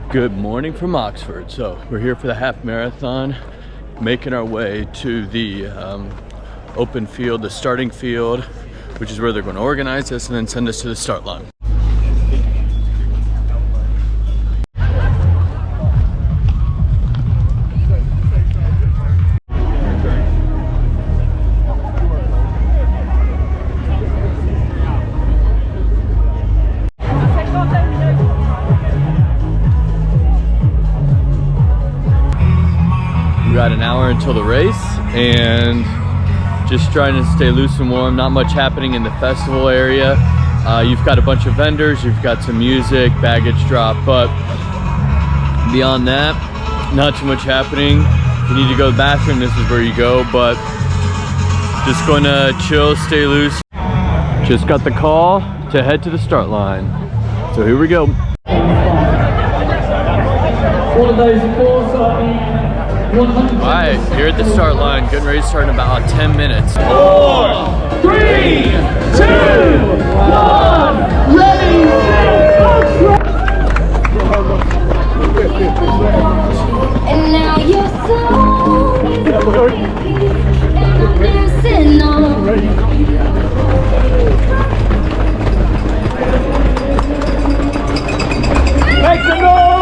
Good morning from Oxford. So we're here for the half marathon, making our way to the open field, the starting field, which is where they're going to organize us and then send us to the start line. We got an hour until the race and just trying to stay loose and warm. Not much happening in the festival area. You've got a bunch of vendors, you've got some music, baggage drop, but beyond that, not too much happening. If you need to go to the bathroom, this is where you go, but just going to chill, stay loose. Just got the call to head to the start line. So here we go. All of those course Alright, here at the start line, getting ready to start in about 10 minutes. 4, 3, 2, 1, ready, and now your soul is and I'm dancing on. make some noise!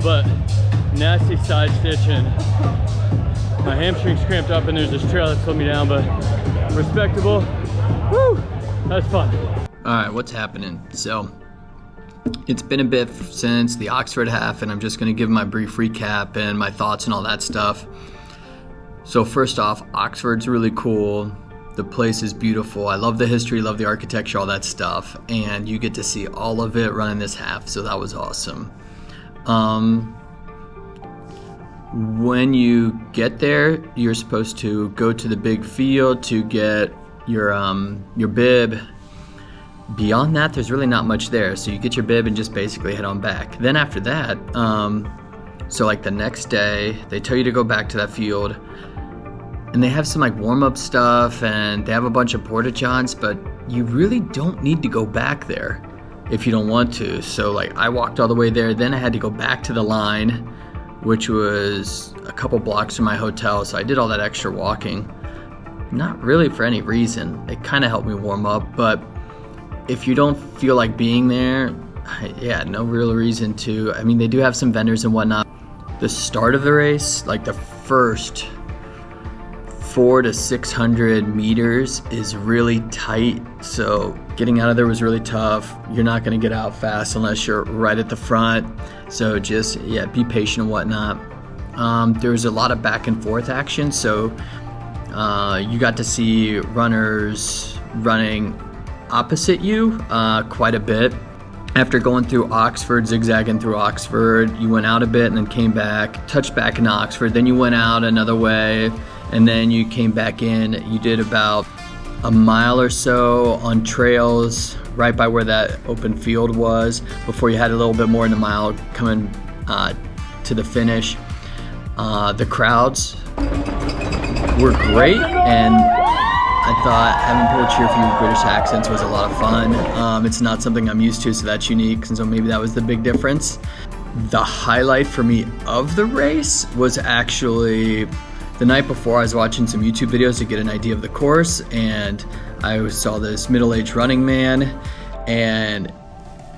but nasty side stitch and my hamstrings cramped up, and there's this trail that slowed me down, but respectable. Woo, that's fun. All right, what's happening? So it's been a bit since the Oxford half, and I'm just gonna give my brief recap and my thoughts and all that stuff. So first off, Oxford's really cool. The place is beautiful. I love the history, love the architecture, all that stuff. And you get to see all of it running this half, so that was awesome. When you get there, you're supposed to go to the big field to get your bib. Beyond that, there's really not much there. So you get your bib and just basically head on back. Then after that, so like the next day, they tell you to go back to that field, and they have some like warm-up stuff, and they have a bunch of porta-johns, but you really don't need to go back there if you don't want to. So like I walked all the way there, then I had to go back to the line, which was a couple blocks from my hotel. So I did all that extra walking, not really for any reason. It kind of helped me warm up, but if you don't feel like being there, yeah, no real reason to. I mean, they do have some vendors and whatnot. The start of the race, like the first 400 to 600 meters is really tight, so getting out of there was really tough. You're not going to get out fast unless you're right at the front, so just, yeah, be patient and whatnot. There was a lot of back and forth action, so you got to see runners running opposite you quite a bit. After going through Oxford, zigzagging through Oxford, you went out a bit and then came back, touched back in Oxford, then you went out another way, and then you came back in. You did about a mile or so on trails right by where that open field was before you had a little bit more in the mile coming to the finish. The crowds were great, and I thought having people cheer for you with British accents was a lot of fun. It's not something I'm used to, so that's unique, and so maybe that was the big difference. The highlight for me of the race was actually the night before. I was watching some YouTube videos to get an idea of the course, and I saw this middle-aged running man, and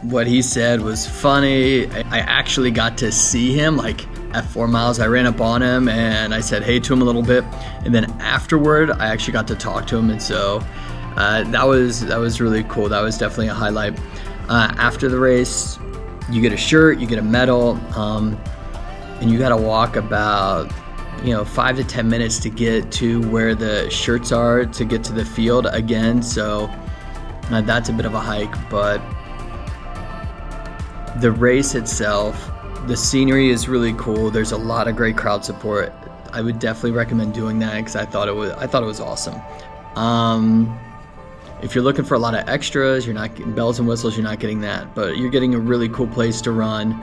what he said was funny. I actually got to see him, like at 4 miles. I ran up on him and I said hey to him a little bit, and then afterward I actually got to talk to him, and so that was really cool. That was definitely a highlight. After the race, you get a shirt, you get a medal, and you got to walk about 5 to 10 minutes to get to where the shirts are to get to the field again. So that's a bit of a hike, but the race itself, the scenery is really cool. There's a lot of great crowd support. I would definitely recommend doing that because I thought it was awesome. If you're looking for a lot of extras, you're not getting bells and whistles, you're not getting that, but you're getting a really cool place to run,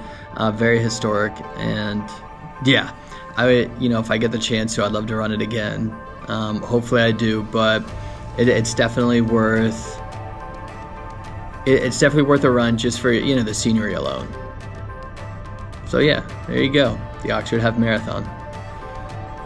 very historic, and yeah, if I get the chance to, I'd love to run it again. Hopefully I do, but it's definitely worth a run just for the scenery alone. So yeah, there you go, the Oxford Half Marathon.